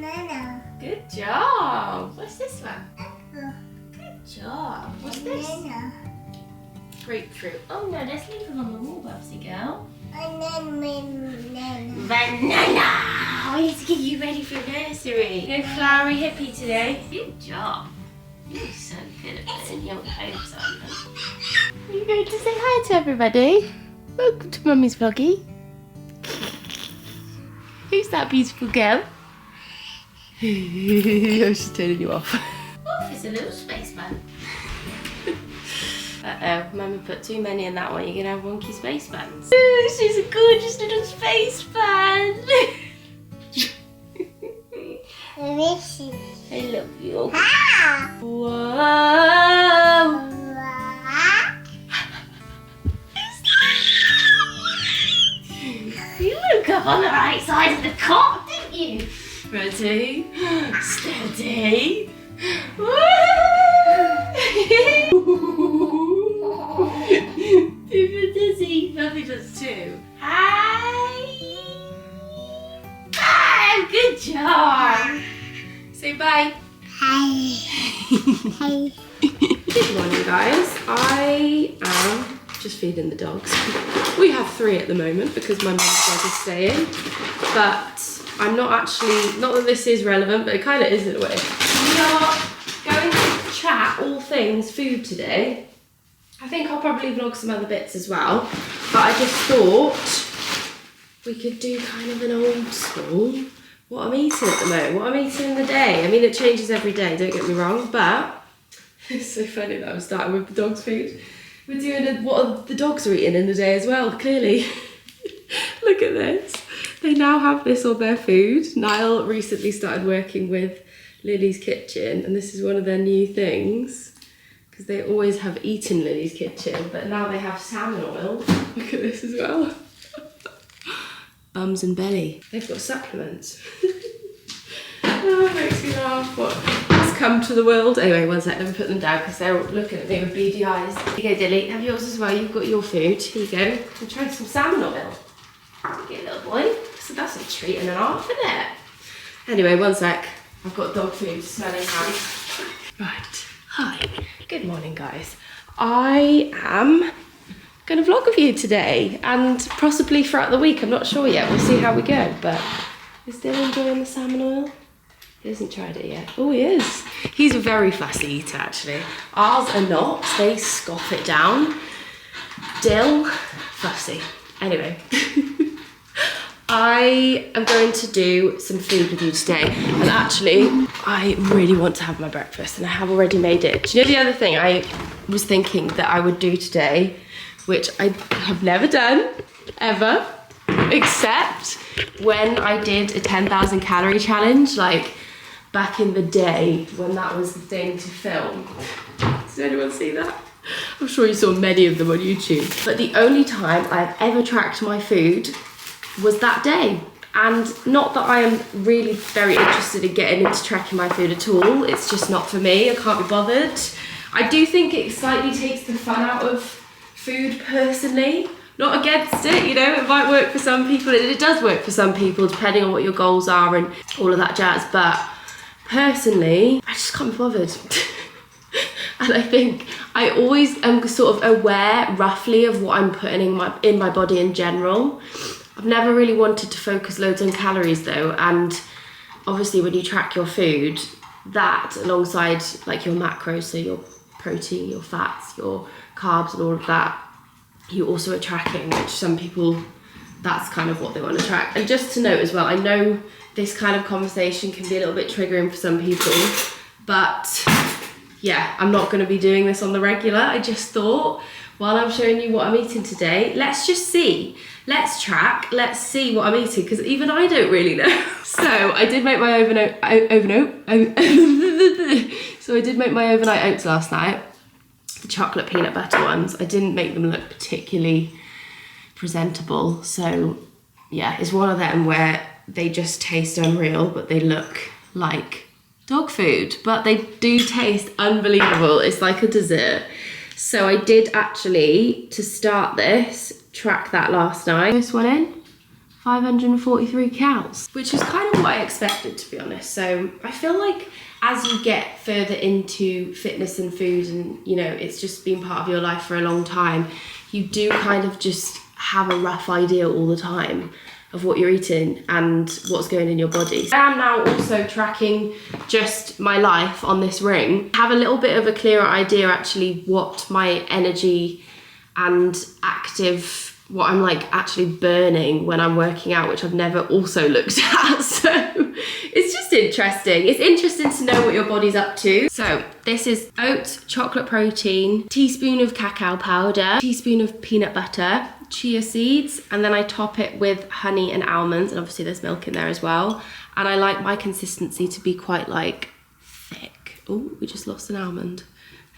Banana. Good job. What's this one? Apple. Good job. What's this? Banana. Grapefruit. Oh no, let's leave them on the wall, Bubsy girl. And then banana. Banana! We need to get you ready for nursery. Go flowery hippie today. Good job. You're so good at putting your hopes on them. Are you going to say hi to everybody? Welcome to Mummy's vloggy. Who's that beautiful girl? Oh, she's turning you off. Oh, it's a little spaceman. Uh-oh, Mummy put too many in that one. You're going to have wonky space fans. Ooh, she's a gorgeous little space fan. I miss you. I love you. Ah! Whoa! You woke up on the right side of the cot, didn't you? Ready? Steady. Pippa dizzy. Mummy does too. Hi. Ah, good job. Say bye. Hi. Hi. Good morning, guys. I am just feeding the dogs. We have 3 at the moment because my mum's dog is staying, but I'm not actually, not that this is relevant, but it kind of is in a way. We are going to chat all things food today. I think I'll probably vlog some other bits as well, but I just thought we could do kind of an old school, what I'm eating at the moment, what I'm eating in the day. I mean, it changes every day, don't get me wrong, but it's so funny that I'm starting with the dog's food. We're doing what the dogs are eating in the day as well, clearly. Look at this. They now have this on their food. Niall recently started working with Lily's Kitchen, and this is one of their new things, because they always have eaten Lily's Kitchen, but now they have salmon oil. Look at this as well. Bums and belly. They've got supplements. Oh, it makes me laugh. What has come to the world? Anyway, one sec, let me put them down because they're looking at me with beady eyes. Here you go, Dilly. Have yours as well. You've got your food. Here you go. And try some salmon oil. Get a little boy. So that's a treat and a half, isn't it? Anyway, one sec. I've got dog food smelling hands. Right. Hi. Good morning, guys. I am going to vlog with you today and possibly throughout the week. I'm not sure yet. We'll see how we go. But is Dylan enjoying the salmon oil? He hasn't tried it yet. Oh, he is. He's a very fussy eater, actually. Ours are not. They scoff it down. Dill, fussy. Anyway. I am going to do some food with you today. And actually, I really want to have my breakfast and I have already made it. Do you know the other thing I was thinking that I would do today, which I have never done, ever, except when I did a 10,000 calorie challenge, like back in the day when that was the thing to film. Did anyone see that? I'm sure you saw many of them on YouTube. But the only time I've ever tracked my food was that day. And not that I am really very interested in getting into tracking my food at all. It's just not for me. I can't be bothered. I do think it slightly takes the fun out of food personally. Not against it, you know, it might work for some people. It does work for some people depending on what your goals are and all of that jazz. But personally, I just can't be bothered. And I think I always am sort of aware roughly of what I'm putting in my body in general. I've never really wanted to focus loads on calories though, and obviously when you track your food, that alongside like your macros, so your protein, your fats, your carbs and all of that, you also are tracking, which some people, that's kind of what they want to track. And just to note as well, I know this kind of conversation can be a little bit triggering for some people, but yeah, I'm not going to be doing this on the regular. I just thought, while I'm showing you what I'm eating today, let's just see. Let's track, let's see what I'm eating, because even I don't really know. So I did make my overnight oats last night, the chocolate peanut butter ones. I didn't make them look particularly presentable. So yeah, it's one of them where they just taste unreal, but they look like dog food, but they do taste unbelievable. It's like a dessert. So I did actually, to start this, track that last night. This one in, 543 calories, which is kind of what I expected, to be honest. So I feel like as you get further into fitness and food, and you know, it's just been part of your life for a long time, you do kind of just have a rough idea all the time of what you're eating and what's going in your body. I am now also tracking just my life on this ring. I have a little bit of a clearer idea actually what my energy and what I'm like actually burning when I'm working out, which I've never also looked at. So it's just interesting. It's interesting to know what your body's up to. So this is oats, chocolate protein, teaspoon of cacao powder, teaspoon of peanut butter, chia seeds, and then I top it with honey and almonds, and obviously there's milk in there as well. And I like my consistency to be quite like thick. Oh, we just lost an almond.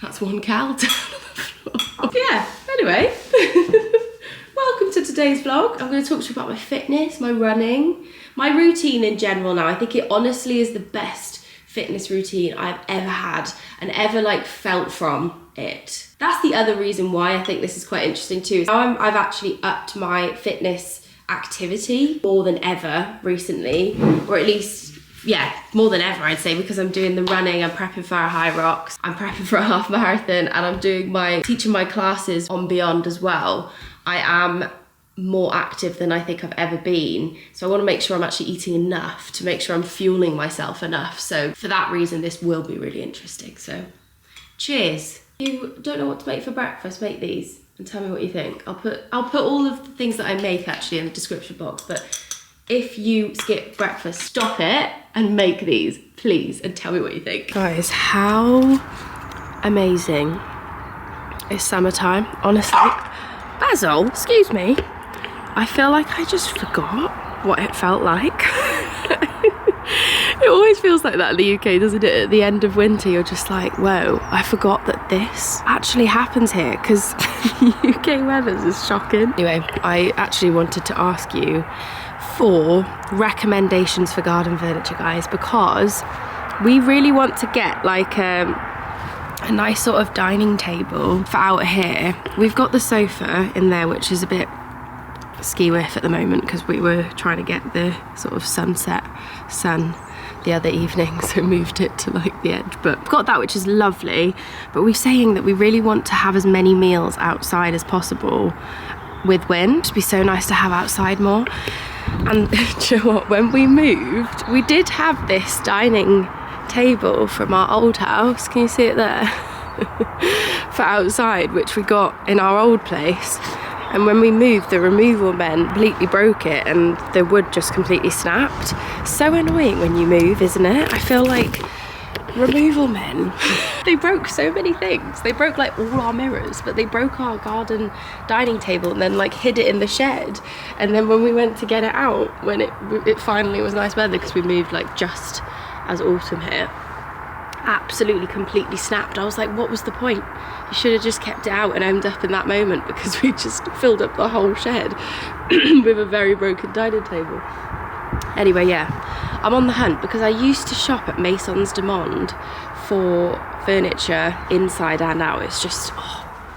That's 1 cal down on the floor. Yeah, anyway. Welcome to today's vlog. I'm going to talk to you about my fitness, my running, my routine in general now. I think it honestly is the best fitness routine I've ever had and ever like felt from it. That's the other reason why I think this is quite interesting too. Now I've actually upped my fitness activity more than ever recently, or at least, yeah, more than ever I'd say, because I'm doing the running, I'm prepping for a hyrox, I'm prepping for a half marathon, and I'm teaching my classes on Beyond as well. I am more active than I think I've ever been. So I want to make sure I'm actually eating enough to make sure I'm fueling myself enough. So for that reason, this will be really interesting. So cheers. If you don't know what to make for breakfast, make these and tell me what you think. I'll put all of the things that I make actually in the description box, but if you skip breakfast, stop it and make these, please, and tell me what you think. Guys, how amazing is summertime, honestly. Basil, excuse me. I feel like I just forgot what it felt like. It always feels like that in the UK, doesn't it? At the end of winter, you're just like, whoa, I forgot that this actually happens here, because UK weather is shocking. Anyway, I actually wanted to ask you for recommendations for garden furniture, guys, because we really want to get like a nice sort of dining table for out here. We've got the sofa in there, which is a bit ski-whiff at the moment because we were trying to get the sort of sunset sun the other evening, so moved it to like the edge. But we've got that, which is lovely, but we're saying that we really want to have as many meals outside as possible with wind. It'd be so nice to have outside more. And do you know what, when we moved, we did have this dining table from our old house, can you see it there? For outside, which we got in our old place, and when we moved, the removal men completely broke it and the wood just completely snapped. So annoying when you move, isn't it? I feel like removal men, they broke so many things. They broke like all our mirrors, but they broke our garden dining table and then like hid it in the shed. And then when we went to get it out, when it finally was nice weather, because we moved like just as autumn hit, absolutely completely snapped. I was like, what was the point? You should have just kept it out and owned up in that moment, because we just filled up the whole shed with a very broken dining table. Anyway, yeah, I'm on the hunt because I used to shop at Maisons du Monde for furniture inside and out. It's just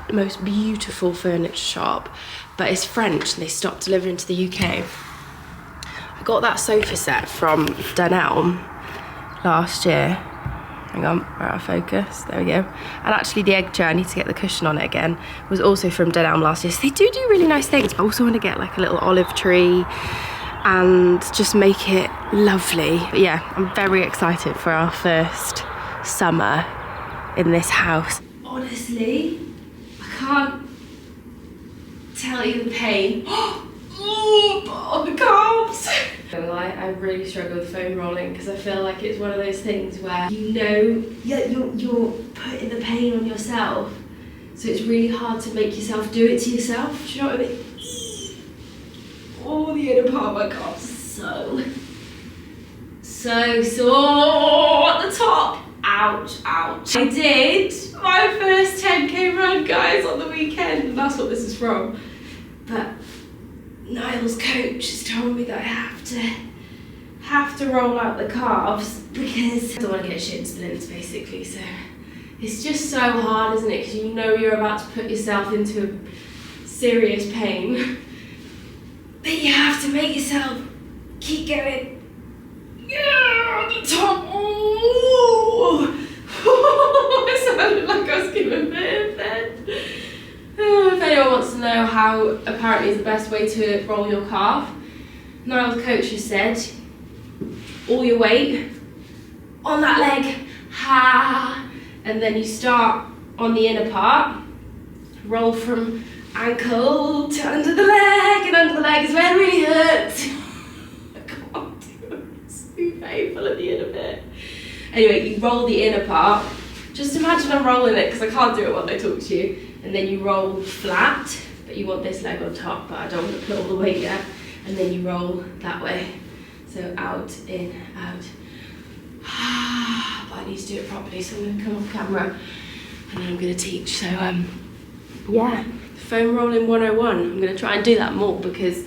the most beautiful furniture shop, but it's French and they stopped delivering to the UK. I got that sofa set from Dunelm last year. Hang on, we're out of focus. There we go. And actually the egg chair, I need to get the cushion on it again, was also from Dunelm last year. So they do really nice things. I also want to get like a little olive tree and just make it lovely. But yeah, I'm very excited for our first summer in this house. Honestly, I can't tell you the pain. Oh, the calves! I really struggle with foam rolling because I feel like it's one of those things where you know you're putting the pain on yourself, so it's really hard to make yourself do it to yourself. Do you know what I mean? Oh, the inner part of my calves so sore at the top. Ouch, ouch. I did my first 10k run, guys, on the weekend, and that's what this is from. But Niall's coach has told me that I have to roll out the calves because I don't want to get shin splints, basically. So it's just so hard, isn't it? Because you know you're about to put yourself into serious pain. But you have to make yourself keep going. Yeah, on the top. Oh, it sounded like I was giving birth then. If anyone wants to know how apparently is the best way to roll your calf, Niall's coach has said, all your weight on that leg, ha, and then you start on the inner part, roll from ankle to under the leg, and under the leg is where it really hurts. I can't do it, it's too painful at the inner bit. Anyway, you roll the inner part, just imagine I'm rolling it because I can't do it while I talk to you, and then you roll flat, but you want this leg on top, but I don't want to put all the weight yet, and then you roll that way, so out, in, out. But I need to do it properly, so I'm going to come off camera and then I'm going to teach. So yeah, foam rolling 101. I'm going to try and do that more because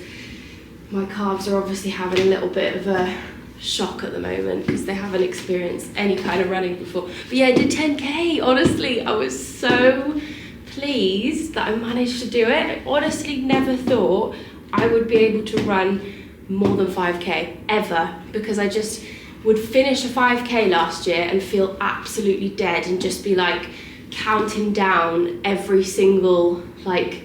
my calves are obviously having a little bit of a shock at the moment because they haven't experienced any kind of running before. But yeah, I did 10k. Honestly, I was so pleased that I managed to do it. I honestly never thought I would be able to run more than 5k ever, because I just would finish a 5k last year and feel absolutely dead and just be like counting down every single like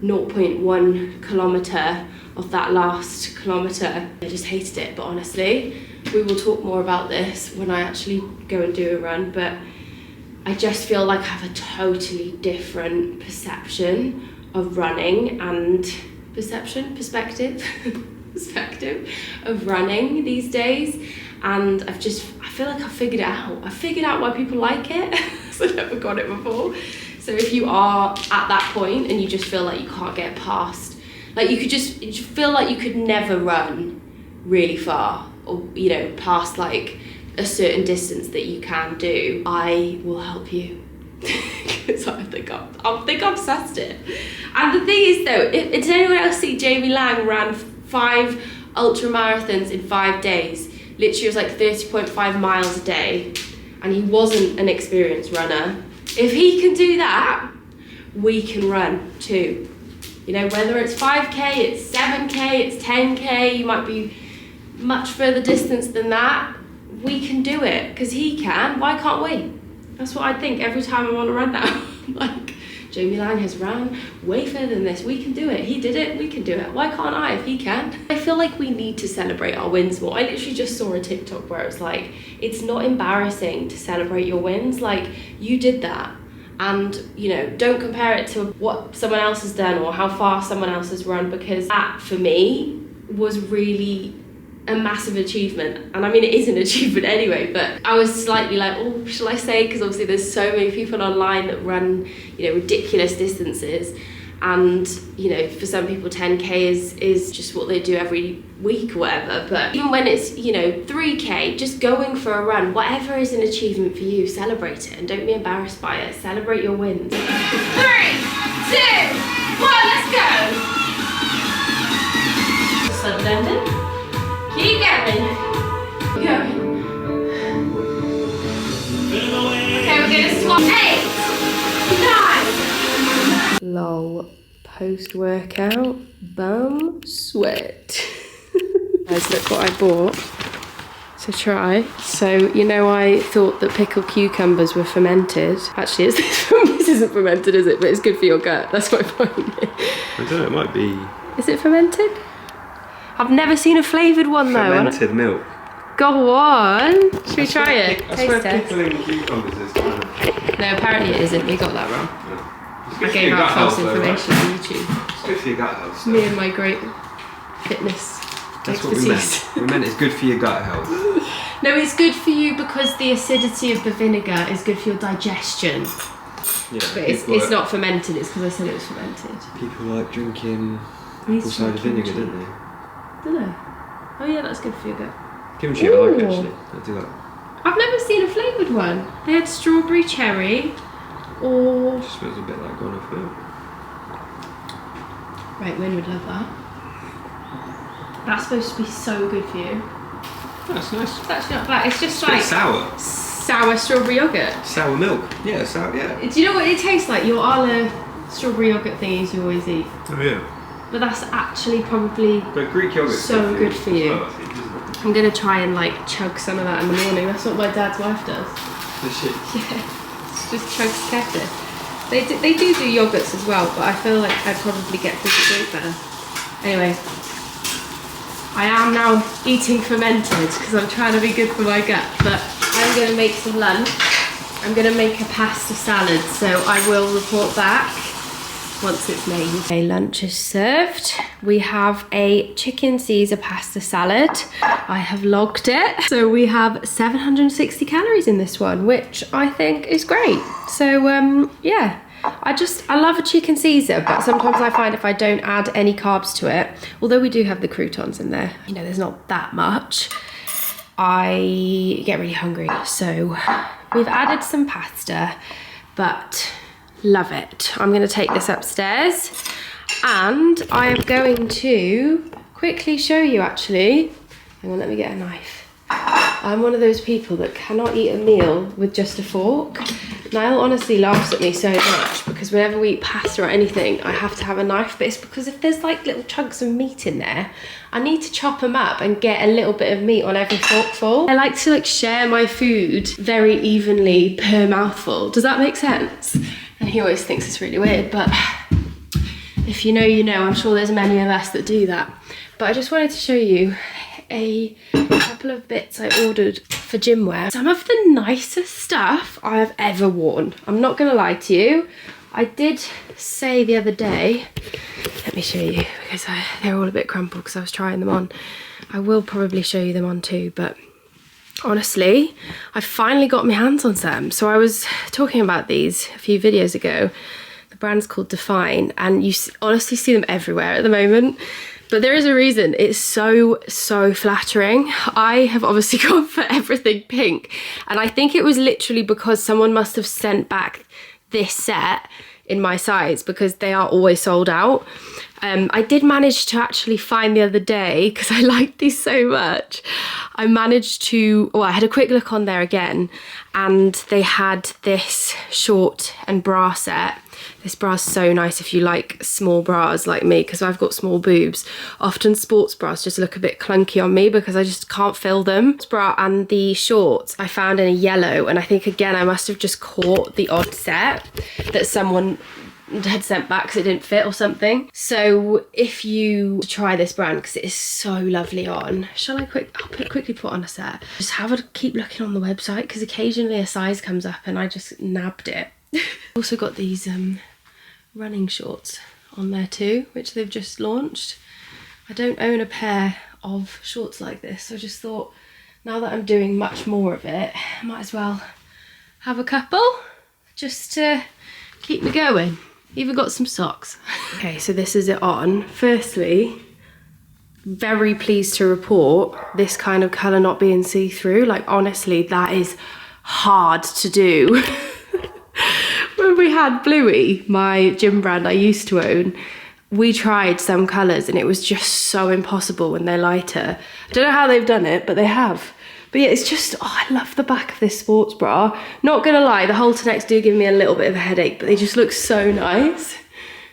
0.1 kilometre of that last kilometre. I just hated it, but honestly, we will talk more about this when I actually go and do a run, but I just feel like I have a totally different perception of running and perspective of running these days. And I feel like I figured it out. I figured out why people like it. So I never got it before. So if you are at that point and you just feel like you can't get past, like you feel like you could never run really far, or you know, past like a certain distance that you can do, I will help you. Because I think I've sussed it. And the thing is though, did anyone else see Jamie Lang ran 5 ultra marathons in 5 days? Literally it was like 30.5 miles a day, and he wasn't an experienced runner. If he can do that, we can run too. You know, whether it's 5k, it's 7k, it's 10k, you might be much further distance than that, we can do it, because he can, why can't we? That's what I think every time I want to run now. Like, Jamie Lang has ran way further than this, we can do it, he did it, we can do it, why can't I if he can? I feel like we need to celebrate our wins more. I literally just saw a TikTok where it was like, it's not embarrassing to celebrate your wins, like, you did that. And, you know, don't compare it to what someone else has done or how far someone else has run, because that, for me, was really a massive achievement. And I mean, it is an achievement anyway, but I was slightly like, oh, shall I say? Because obviously there's so many people online that run, you know, ridiculous distances. And, you know, for some people 10k is just what they do every week or whatever. But even when it's, you know, 3k, just going for a run, whatever is an achievement for you, celebrate it and don't be embarrassed by it. Celebrate your wins. 3, 2, 1, let's go. Slow down. Keep going. Keep going. Okay, we're gonna swap 8, 9. Lol, post-workout, bum sweat. Guys, look what I bought to try. So, you know, I thought that pickled cucumbers were fermented. Actually, this isn't fermented, is it? But it's good for your gut. That's my point. I don't know, it might be. Is it fermented? I've never seen a flavoured one though. Fermented milk. Go on. Should we try it? I swear pickling cucumbers is kind of... No, apparently it isn't. We got that wrong. I gave out false information on YouTube. It's good for your gut health. Me and my great fitness That's expertise. what we meant. It's good for your gut health. No, it's good for you because the acidity of the vinegar is good for your digestion. Yeah, but it's not fermented, it's because I said it was fermented. People like drinking apple cider vinegar, don't they? Do they? Oh yeah, that's good for your gut. Kimchi I like actually. I do like. I've never seen a flavoured one. They had strawberry cherry or... It just smells a bit like gone off milk. Right, Wynn would love that. That's supposed to be so good for you. That's nice. It's actually not bad. It's just It's like sour. Sour strawberry yogurt. Sour milk. Yeah, sour. Yeah. Do you know what it tastes like? Your a la strawberry yogurt thingies you always eat. Oh yeah. but that's actually probably But Greek yogurt so good for you. Well, I think, isn't it? I'm gonna try and like chug some of that in the morning. That's what my dad's wife does. Does she? Yeah, just chugs kefir. They do yogurts as well, but I feel like I'd probably get through the drink better. Anyway, I am now eating fermented because I'm trying to be good for my gut, but I'm going to make some lunch. I'm going to make a pasta salad, so I will report back once it's made. Okay, lunch is served. We have a chicken Caesar pasta salad. I have logged it. So we have 760 calories in this one, which I think is great. So yeah, I love a chicken Caesar, but sometimes I find if I don't add any carbs to it, although we do have the croutons in there, you know, there's not that much, I get really hungry. So we've added some pasta, but love it. I'm going to take this upstairs and I am going to quickly show you actually. Hang on, let me get a knife. I'm one of those people that cannot eat a meal with just a fork. Niall honestly laughs at me so much because whenever we eat pasta or anything, I have to have a knife, but it's because if there's like little chunks of meat in there, I need to chop them up and get a little bit of meat on every forkful. I like to like share my food very evenly per mouthful. Does that make sense? And he always thinks it's really weird, but if you know, you know. I'm sure there's many of us that do that. But I just wanted to show you a couple of bits I ordered for gym wear. Some of the nicest stuff I have ever worn. I'm not gonna lie to you. I did say the other day, let me show you, because they're all a bit crumpled because I was trying them on. I will probably show you them on too, but honestly, I finally got my hands on some. So I was talking about these a few videos ago. The brand's called Define, and you honestly see them everywhere at the moment. But there is a reason. It's so flattering. I have obviously gone for everything pink. And I think it was literally because someone must have sent back this set in my size because they are always sold out. I did manage to actually find the other day, because I liked these so much, I managed to, well, I had a quick look on there again, and they had this short and bra set. This bra's so nice if you like small bras like me, because I've got small boobs. Often sports bras just look a bit clunky on me because I just can't fill them. This bra and the shorts I found in a yellow, and I think again I must have just caught the odd set that someone had sent back because it didn't fit or something. So if you try this brand, because it is so lovely on, I'll quickly put on a set. Just keep looking on the website, because occasionally a size comes up and I just nabbed it. Also got these running shorts on there too, which they've just launched. I don't own a pair of shorts like this, so I just thought now that I'm doing much more of it, I might as well have a couple just to keep me going. Even got some socks. Okay, so this is it on. Firstly, very pleased to report this kind of colour not being see-through. Like honestly, that is hard to do. When we had Bluey, my gym brand I used to own, we tried some colours and it was just so impossible when they're lighter. I don't know how they've done it, but they have. But yeah, it's just, oh, I love the back of this sports bra. Not gonna lie, the halter do give me a little bit of a headache, but they just look so nice.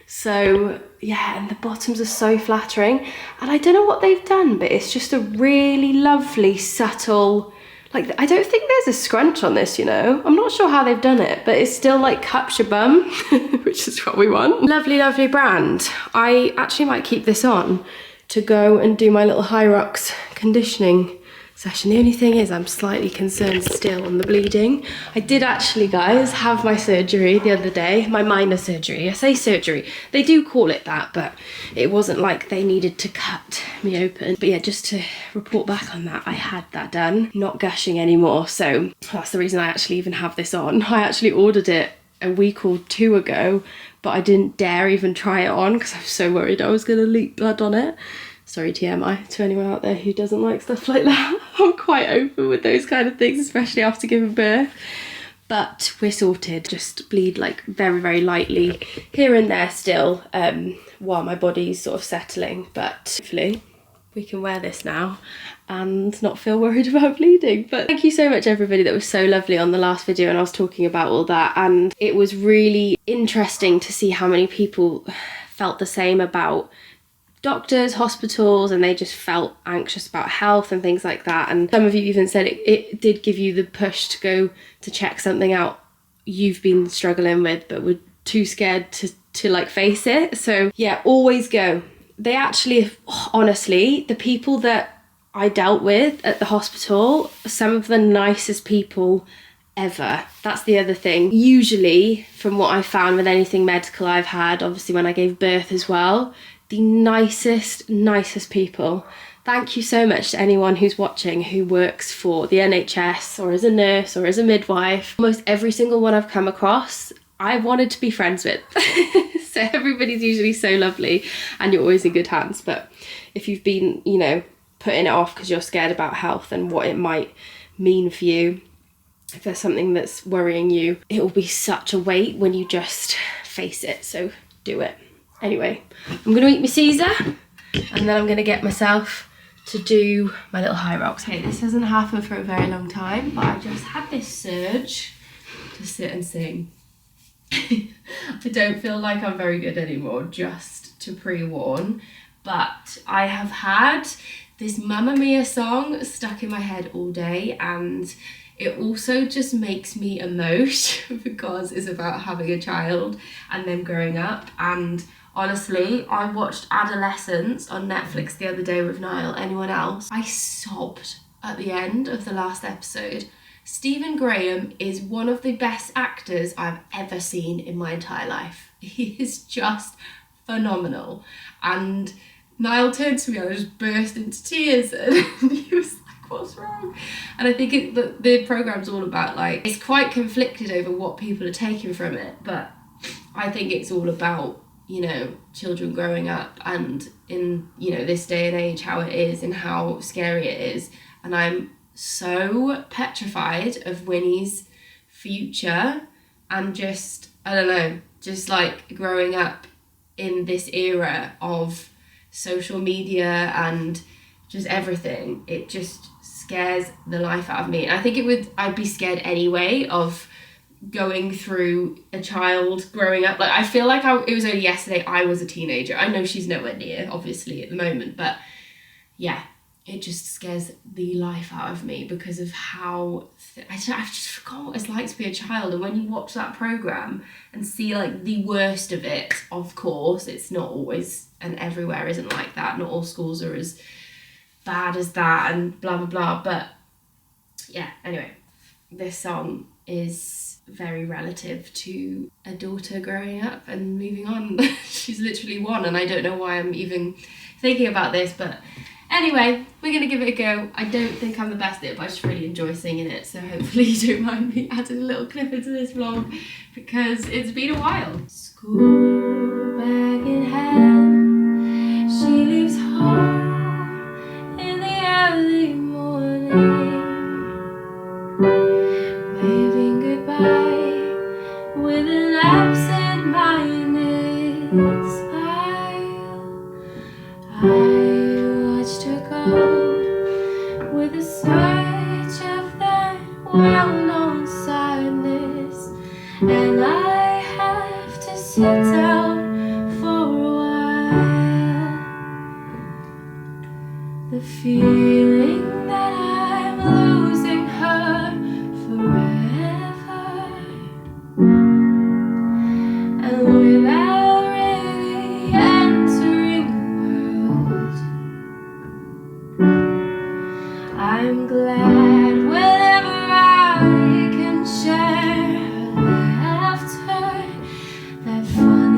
So yeah, and the bottoms are so flattering. And I don't know what they've done, but it's just a really lovely, subtle, like, I don't think there's a scrunch on this, you know? I'm not sure how they've done it, but it still like cups your bum, which is what we want. Lovely, lovely brand. I actually might keep this on to go and do my little hyrox conditioning session. The only thing is I'm slightly concerned still on the bleeding. I did actually, guys, have my surgery the other day, my minor surgery. I say surgery, they do call it that, but it wasn't like they needed to cut me open. But yeah, just to report back on that, I had that done, not gushing anymore. So that's the reason I actually even have this on. I actually ordered it a week or two ago, but I didn't dare even try it on because I was so worried I was gonna leak blood on it. Sorry, TMI, to anyone out there who doesn't like stuff like that. I'm quite open with those kind of things, especially after giving birth. But we're sorted. Just bleed like very, very lightly here and there still while my body's sort of settling. But hopefully we can wear this now and not feel worried about bleeding. But thank you so much, everybody. That was so lovely on the last video, and I was talking about all that. And it was really interesting to see how many people felt the same about doctors, hospitals, and they just felt anxious about health and things like that. And some of you even said it did give you the push to go to check something out you've been struggling with but were too scared to like face it. So yeah, always go. They actually, honestly, the people that I dealt with at the hospital, some of the nicest people ever. That's the other thing. Usually, from what I've found with anything medical I've had, obviously when I gave birth as well, the nicest people. Thank you so much to anyone who's watching who works for the NHS or as a nurse or as a midwife. Almost every single one I've come across, I wanted to be friends with. So everybody's usually so lovely and you're always in good hands. But if you've been, you know, putting it off because you're scared about health and what it might mean for you, if there's something that's worrying you, it will be such a weight when you just face it. So do it. Anyway, I'm going to eat my Caesar and then I'm going to get myself to do my little hyrox. Hey, this hasn't happened for a very long time, but I just had this surge to sit and sing. I don't feel like I'm very good anymore, just to pre-warn, but I have had this Mamma Mia song stuck in my head all day, and it also just makes me emote because it's about having a child and them growing up. And honestly, I watched Adolescence on Netflix the other day with Niall. Anyone else? I sobbed at the end of the last episode. Stephen Graham is one of the best actors I've ever seen in my entire life. He is just phenomenal. And Niall turned to me and I just burst into tears and he was like, what's wrong? And I think the programme's all about, like, it's quite conflicted over what people are taking from it, but I think it's all about, you know, children growing up and in, you know, this day and age, how it is and how scary it is. And I'm so petrified of Winnie's future and just, I don't know, just like growing up in this era of social media and just everything. It just scares the life out of me. And I think I'd be scared anyway of going through a child growing up. Like, I feel like it was only yesterday I was a teenager. I know she's nowhere near, obviously, at the moment, but yeah, it just scares the life out of me because of how I've just forgotten what it's like to be a child. And when you watch that programme and see like the worst of it, of course, it's not always, and everywhere isn't like that. Not all schools are as bad as that and blah, blah, blah. But yeah, anyway, this song is very relative to a daughter growing up and moving on. She's literally one, and I don't know why I'm even thinking about this, but anyway, we're going to give it a go. I don't think I'm the best at it, but I just really enjoy singing it, so hopefully you don't mind me adding a little clip into this vlog because it's been a while. School bag in hand, she leaves home in the early morning, waving goodbye with an absent-minded smile. I watched her go with a surge of that well-known sadness, and I have to sit down for a while. The feeling that I'm losing her forever, and without really entering the world, I'm glad whenever I can share her laughter, that fun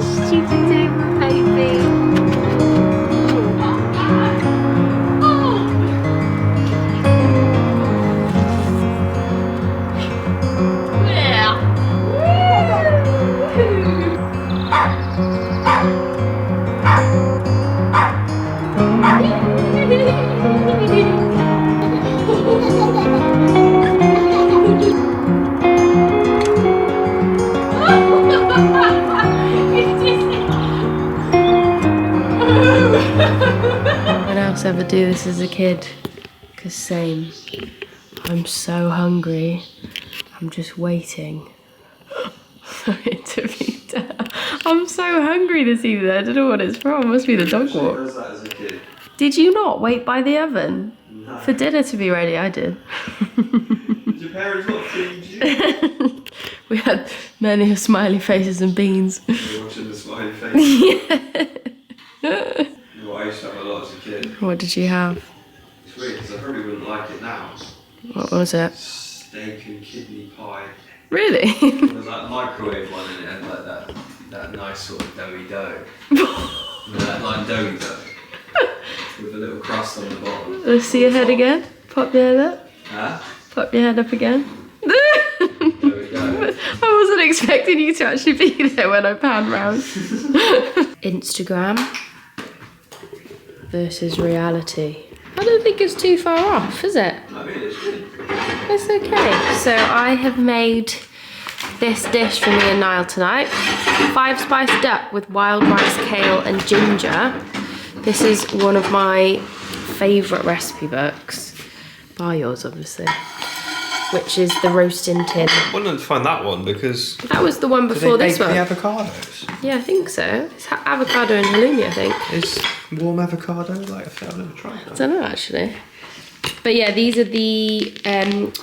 stupid little baby. When else ever do this as a kid? Cause same. I'm so hungry. I'm just waiting for it to be done. I'm so hungry this evening. I don't know what it's from. It must be the dog walk. Does that as a kid? Did you not wait by the oven? No. For dinner to be ready? I did. Did your parents not feed you? We had many smiley faces and beans. You're watching the smiley face. Yeah. What I used to have a lot as a kid. What did you have? It's weird because I probably wouldn't like it now. What was it? Steak and kidney pie. Really? There's that microwave one in it and like that nice sort of doughy dough. That like doughy dough. With a little crust on the bottom. Let's see your head again. Pop your head up. Huh? Pop your head up again. There we go. I wasn't expecting you to actually be there when I panned round. Instagram versus reality. I don't think it's too far off, is it? I mean, it's good. It's okay. So I have made this dish for me and Niall tonight. 5-spice duck with wild rice, kale and ginger. This is one of my favourite recipe books. Bar yours, obviously. Which is the roasting tin. I wanted to find that one because... That was the one before this one. the avocados? Yeah, I think so. It's avocado and halloumi, I think. Is warm avocado like I've never tried that? I don't know, actually. But yeah, these are the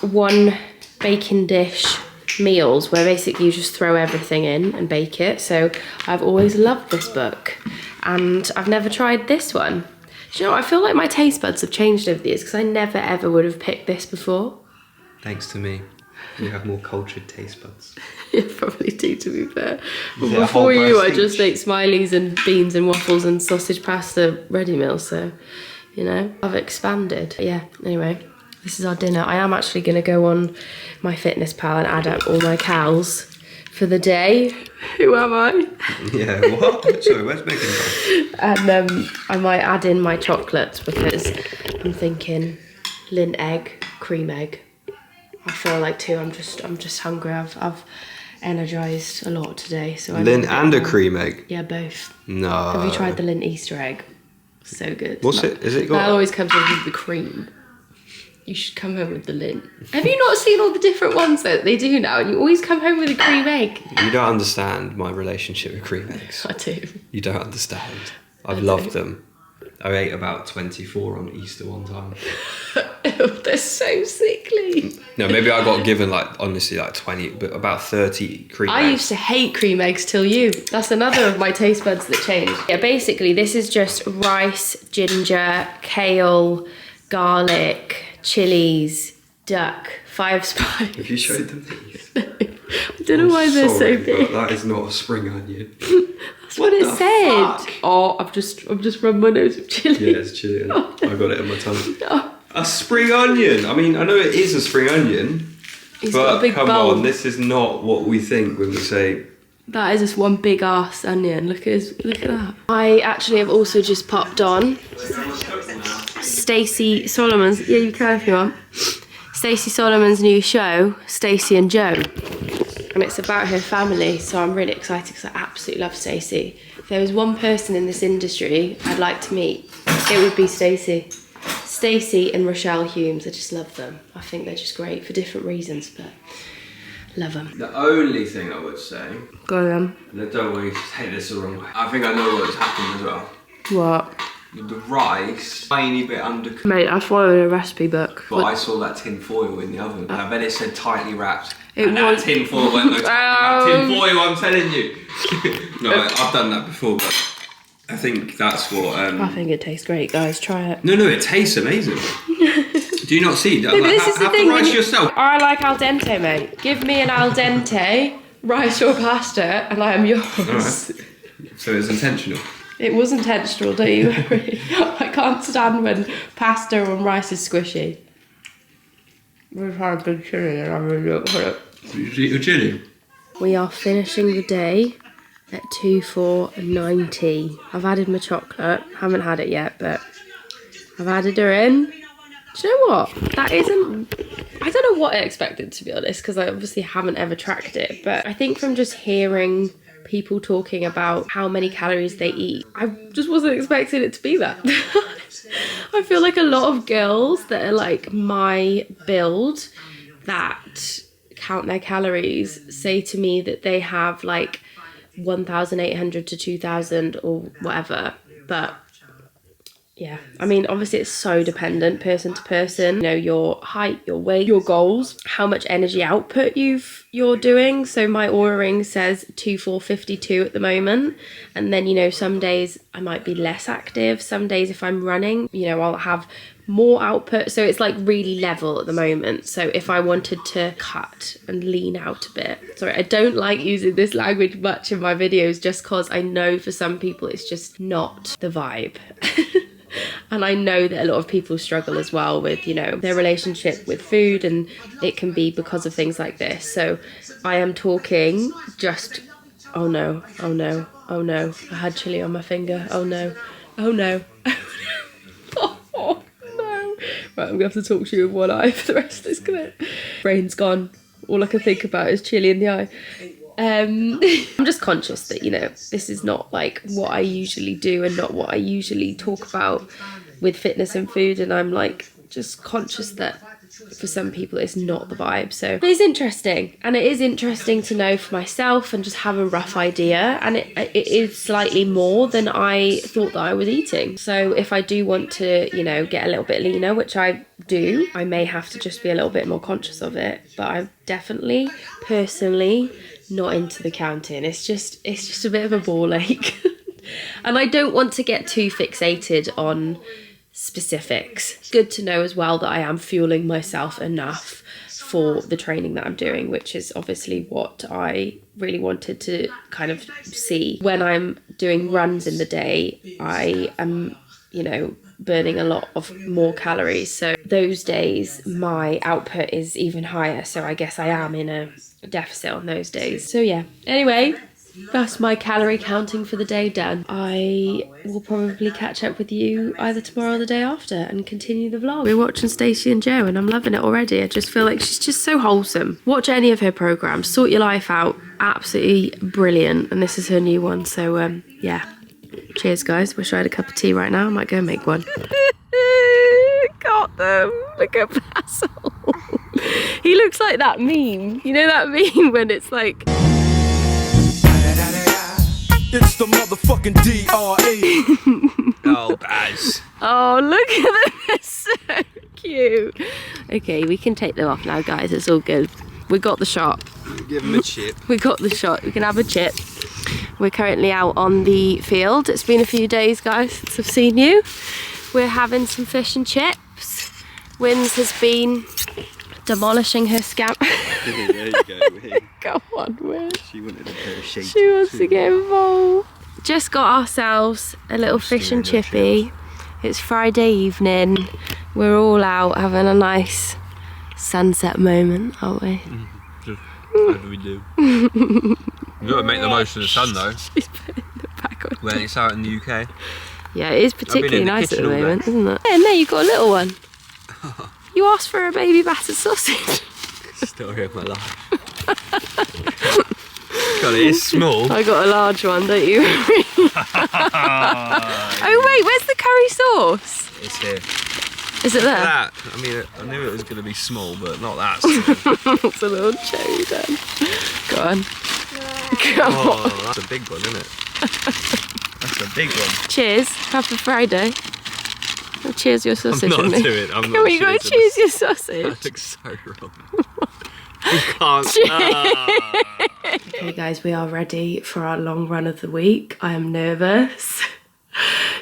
one baking dish meals where basically you just throw everything in and bake it. So I've always loved this book and I've never tried this one. Do you know what? I feel like my taste buds have changed over the years because I never ever would have picked this before. Thanks to me. You have more cultured taste buds. Yeah, probably do, to be fair. But Yeah, before whole you, I roast just each. ate smileys and beans and waffles and sausage pasta ready meals. So, you know, I've expanded. Yeah, anyway, this is our dinner. I am actually going to go on MyFitnessPal and add up all my calories for the day. Who am I? Yeah, what? Sorry, where's Meggan? And I might add in my chocolates because I'm thinking Lindt egg, cream egg. I feel like too. I'm just hungry. I've energized a lot today. So I need Lindt bit and a more. cream egg? Yeah, both. No. Have you tried the Lindt Easter egg? So good. What's it? Is it got? That always comes with the cream. You should come home with the Lindt. Have you not seen all the different ones that they do now? And you always come home with a cream egg. You don't understand my relationship with cream eggs. I do. You don't understand. I've loved them. I ate about 24 on Easter one time. Ew, they're so sickly. No, maybe I got given like, honestly, like 20, but about 30 cream eggs. I used to hate cream eggs till you. That's another of my taste buds that changed. Yeah, basically this is just rice, ginger, kale, garlic, chilies, duck, 5-spice. Have you showed them these? I don't know why they're Sorry, so big. but that is not a spring onion. That's what it the said. fuck? Oh, I've just rubbed my nose with chili. Yeah, it's chili. I got it in my tongue. Oh, A spring onion. I mean, I know it is a spring onion, he's but got a big come bulb. on, this is not what we think when we say. That is just one big ass onion. Look at that. I actually have also just popped on Stacey Solomon's. Yeah, you can if you want. Stacey Solomon's new show, Stacey and Joe, and it's about her family. So I'm really excited because I absolutely love Stacey. If there was one person in this industry I'd like to meet, it would be Stacey. Stacey and Rochelle Humes. I just love them. I think they're just great for different reasons, but love them. The only thing I would say, Go on. and I don't want you to take this the wrong way. I think I know what's happened as well. What? The rice, tiny bit undercooked. Mate, I followed a recipe book. But I saw that tin foil in the oven, and I bet it said tightly wrapped. It and was- that tin foil went no tightly wrapped. Tin foil, I'm telling you. No, I've done that before, but I think that's what. I think it tastes great, guys. Try it. No, it tastes amazing. Do you not see that? No, but this is the have thing. the rice when you- yourself. I like al dente, mate. Give me an al dente rice or pasta, and I am yours. Alright. So it was intentional. It was intentional, don't you worry. I can't stand when pasta and rice is squishy. We've had a big chilli and I'm really up for it. Did you eat your chilli? We are finishing the day at 2:90. I've added my chocolate. Haven't had it yet, but I've added her in. Do you know what? That isn't... I don't know what I expected, to be honest, because I obviously haven't ever tracked it. But I think from just hearing people talking about how many calories they eat, I just wasn't expecting it to be that. I feel like a lot of girls that are like my build that count their calories say to me that they have like 1,800 to 2,000 or whatever. But yeah, I mean, obviously it's so dependent person to person, you know, your height, your weight, your goals, how much energy output you're doing. So my Oura ring says 2,452 at the moment. And then, you know, some days I might be less active. Some days if I'm running, you know, I'll have more output. So it's like really level at the moment. So if I wanted to cut and lean out a bit, sorry, I don't like using this language much in my videos just because I know for some people it's just not the vibe. And I know that a lot of people struggle as well with, you know, their relationship with food, and it can be because of things like this. So I am talking just, oh no, oh no, oh no, I had chili on my finger, oh no, oh no, oh no. Right, I'm gonna have to talk to you with one eye for the rest of this clip. Brain's gone. All I can think about is chili in the eye. I'm just conscious that, you know, this is not like what I usually do and not what I usually talk about with fitness and food, and I'm like just conscious that for some people it's not the vibe. So it's interesting, and it is interesting to know for myself and just have a rough idea, and it is slightly more than I thought that I was eating. So if I do want to, you know, get a little bit leaner, which I do, I may have to just be a little bit more conscious of it. But I'm definitely personally not into the counting. It's just a bit of a ball ache. And I don't want to get too fixated on specifics. Good to know as well that I am fueling myself enough for the training that I'm doing, which is obviously what I really wanted to kind of see. When I'm doing runs in the day, I am, you know, burning a lot of more calories. So those days my output is even higher. So I guess I am in a deficit on those days. So yeah, anyway, that's my calorie counting for the day done. I will probably catch up with you either tomorrow or the day after and continue the vlog. We're watching Stacey and Joe and I'm loving it already. I just feel like she's just so wholesome. Watch any of her programs, Sort Your Life Out, absolutely brilliant. And this is her new one. So yeah, cheers guys. Wish I had a cup of tea right now. I might go and make one. Got them. Look at Basil. He looks like that meme. You know that meme when it's like... It's the motherfucking DRE. Oh, Baz. Oh, look at them. They're so cute. Okay, we can take them off now, guys. It's all good. We got the shot. Give him a chip. We got the shot. We can have a chip. We're currently out on the field. It's been a few days, guys, since I've seen you. We're having some fish and chips. Wins has been demolishing her scamp. There you go. Go on, Win. She wanted a pair of sheets. She wants to get involved. Just got ourselves a little fish and chippy. It's Friday evening. We're all out having a nice sunset moment, aren't we? How do we do? You've got to make the most of the sun though. She's putting it back on. When it's out in the UK. Yeah, it is particularly in the nice at the kitchen all moment, day. isn't it? Yeah, no, you got a little one. You asked for a baby battered sausage. Story of my life. God, it is small. I got a large one, don't you? Oh wait, where's the curry sauce? It's here. Is it there? That, I mean, I knew it was going to be small, but not that small. It's a little cherry then. Go on. Come on. Oh, that's a big one, isn't it? That's a big one. Cheers. Happy Friday. Oh, cheers your sausage I'm with not me. doing it. I'm Can not we go cheers your sausage? That looks so wrong. You can't. Okay guys, we are ready for our long run of the week. I am nervous.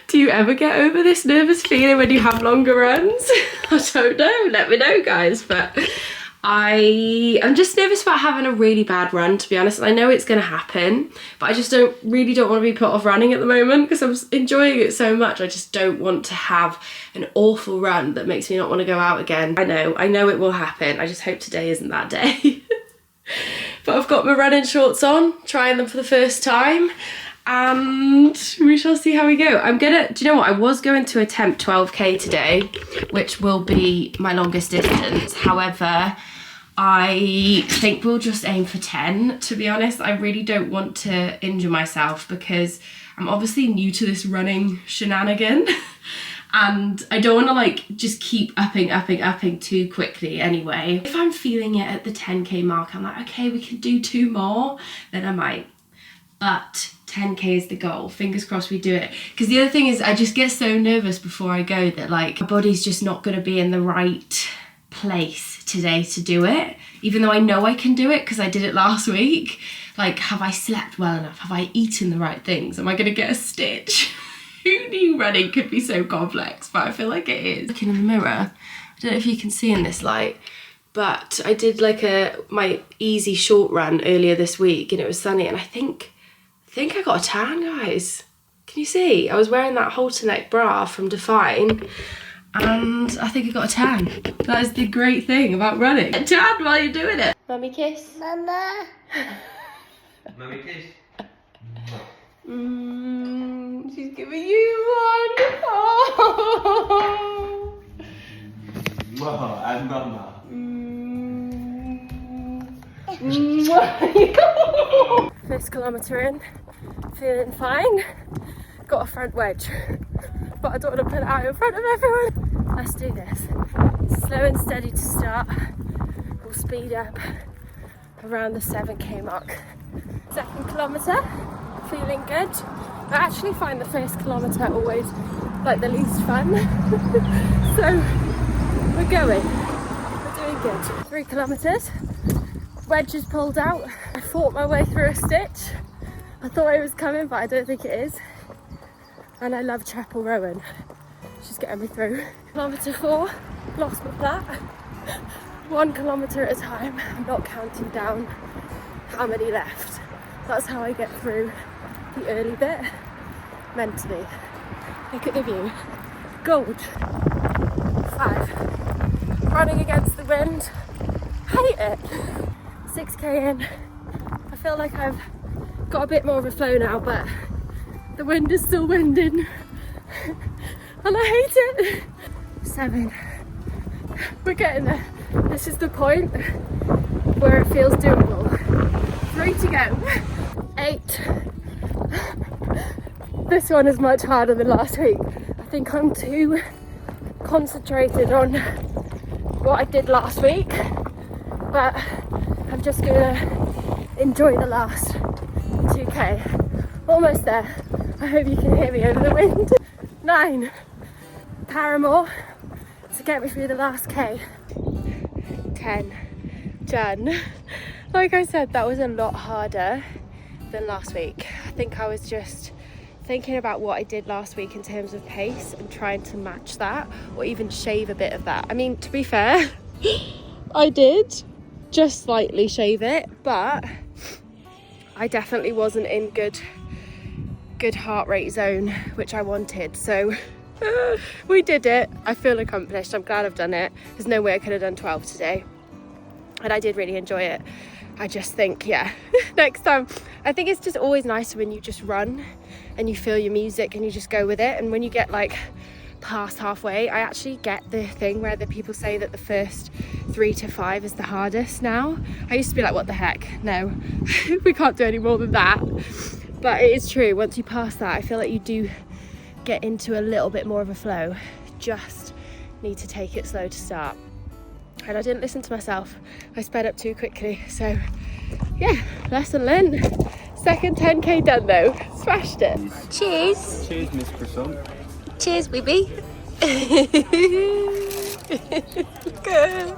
Do you ever get over this nervous feeling when you have longer runs? I don't know, let me know guys, but I'm just nervous about having a really bad run, to be honest. I know it's going to happen, but I just really don't want to be put off running at the moment because I'm enjoying it so much. I just don't want to have an awful run that makes me not want to go out again. I know it will happen. I just hope today isn't that day. But I've got my running shorts on, trying them for the first time, and we shall see how we go. Do you know what? I was going to attempt 12k today, which will be my longest distance. However, I think we'll just aim for 10, to be honest. I really don't want to injure myself because I'm obviously new to this running shenanigan and I don't want to like just keep upping too quickly anyway. If I'm feeling it at the 10k mark, I'm like, okay, we can do 2 more, then I might. But 10k is the goal. Fingers crossed we do it. Because the other thing is I just get so nervous before I go that like my body's just not going to be in the right place today to do it, even though I know I can do it because I did it last week. Like, have I slept well enough? Have I eaten the right things? Am I going to get a stitch? Who knew running could be so complex? But I feel like it is. Looking in the mirror, I don't know if you can see in this light, but I did like my easy short run earlier this week and it was sunny and I think I got a tan, guys. Can you see? I was wearing that halter neck bra from Define and I think I got a tan. That is the great thing about running. A tan while you're doing it. Mummy kiss. Mama. Mummy kiss. She's giving you one. Oh. And Mama. First kilometre in, feeling fine. Got a front wedge, but I don't want to put it out in front of everyone. Let's do this. Slow and steady to start. We'll speed up around the 7k mark. Second kilometre, feeling good. I actually find the first kilometre always like the least fun. So we're going. We're doing good. 3 kilometres. Wedge is pulled out. I fought my way through a stitch. I thought it was coming, but I don't think it is. And I love Chapel Rowan. She's getting me through. Kilometre 4, lost my flat. 1 kilometre at a time. I'm not counting down how many left. That's how I get through the early bit mentally. Look at the view. Gold. 5. Running against the wind. Hate it. 6k in. I feel like I've got a bit more of a flow now, but the wind is still winding and I hate it. 7. We're getting there. This is the point where it feels doable. 3 to go. 8. This one is much harder than last week. I think I'm too concentrated on what I did last week, but I'm just gonna enjoy the last 2k. Almost there. I hope you can hear me over the wind. 9. Paramore to get me through the last k. 10. Done. Like I said, that was a lot harder than last week. I think I was just thinking about what I did last week in terms of pace and trying to match that or even shave a bit of that. I mean, to be fair, I did just slightly shave it, but I definitely wasn't in good heart rate zone, which I wanted. So we did it. I feel accomplished. I'm glad I've done it. There's no way I could have done 12 today, and I did really enjoy it. I just think, yeah, next time, I think it's just always nicer when you just run and you feel your music and you just go with it. And when you get like past halfway, I actually get the thing where the people say that the first 3 to 5 is the hardest now. I used to be like, what the heck? No, we can't do any more than that. But it is true, once you pass that, I feel like you do get into a little bit more of a flow. Just need to take it slow to start. And I didn't listen to myself. I sped up too quickly. So yeah, lesson learned. Second 10k done though. Smashed it. Cheers. Cheers, Miss Croissant. Cheers, baby. Good.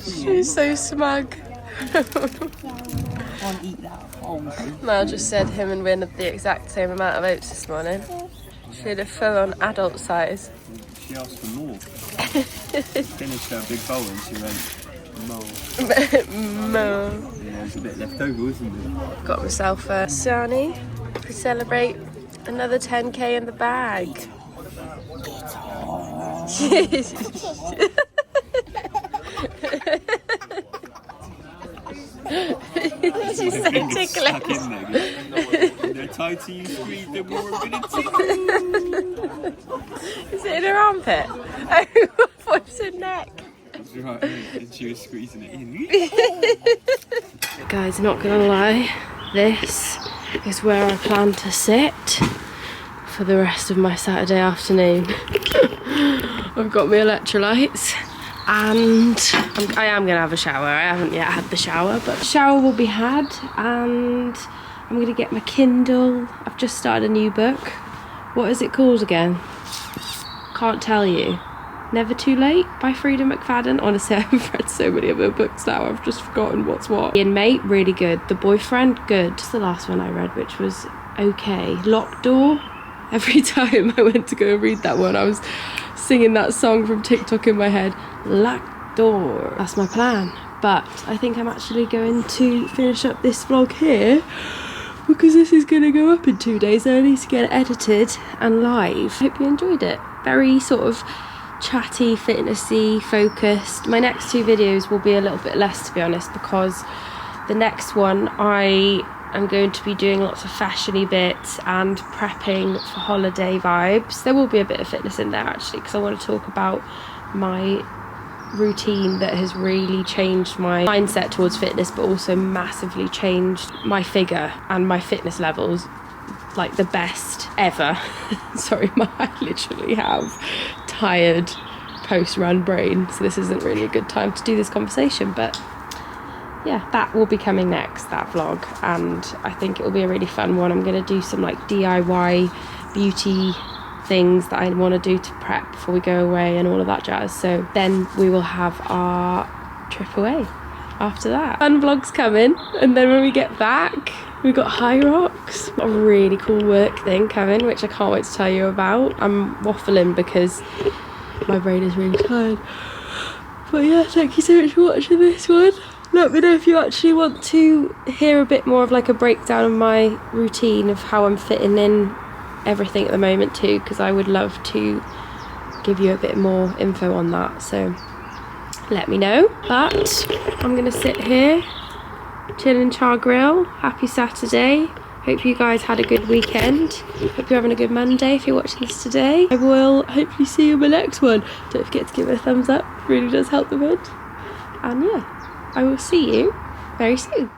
She's so smug. Can't eat that whole thing. Mel just said him and Win had the exact same amount of oats this morning. She had a full-on adult size. She asked for more. Finished her big bowl and she went, Mo. Yeah, there's a bit left over, isn't there? Got myself a Sunny to celebrate another 10k in the bag. She's so ticklish. They're tight to you, squeeze them more, I'm gonna tickle. Is it in her armpit? Oh, what's her neck? That's right, and she was squeezing it in. Guys, not gonna lie, this is where I plan to sit for the rest of my Saturday afternoon. I've got my electrolytes and I am gonna have a shower. I haven't yet had the shower, but the shower will be had, and I'm gonna get my Kindle. I've just started a new book. What is it called again? Can't tell you. Never Too Late by Frida McFadden. Honestly, I've read so many of her books now, I've just forgotten what's what. The Inmate, really good. The Boyfriend, good. Just the last one I read, which was okay. Locked Door. Every time I went to go and read that one, I was singing that song from TikTok in my head. Locked Door. That's my plan. But I think I'm actually going to finish up this vlog here, because this is going to go up in 2 days. I need to get it edited and live. Hope you enjoyed it. Very sort of chatty, fitnessy, focused. My next 2 videos will be a little bit less, to be honest, because the next one I am going to be doing lots of fashiony bits and prepping for holiday vibes. There will be a bit of fitness in there actually, because I want to talk about my routine that has really changed my mindset towards fitness, but also massively changed my figure and my fitness levels, like the best ever. Sorry, I literally have tired post-run brain, so this isn't really a good time to do this conversation, but yeah, that will be coming next, that vlog, and I think it will be a really fun one. I'm going to do some like DIY beauty things that I want to do to prep before we go away and all of that jazz. So then we will have our trip away after that. Fun vlogs coming, and then when we get back, we've got hyrox, a really cool work thing coming, which I can't wait to tell you about. I'm waffling because my brain is really tired. But yeah, thank you so much for watching this one. Let me know if you actually want to hear a bit more of like a breakdown of my routine, of how I'm fitting in everything at the moment too, because I would love to give you a bit more info on that, so let me know. But I'm gonna sit here, chill and char grill. Happy Saturday. Hope you guys had a good weekend. Hope you're having a good Monday if you're watching this today. I will hopefully see you in my next one. Don't forget to give it a thumbs up, it really does help the vid. And yeah, I will see you very soon.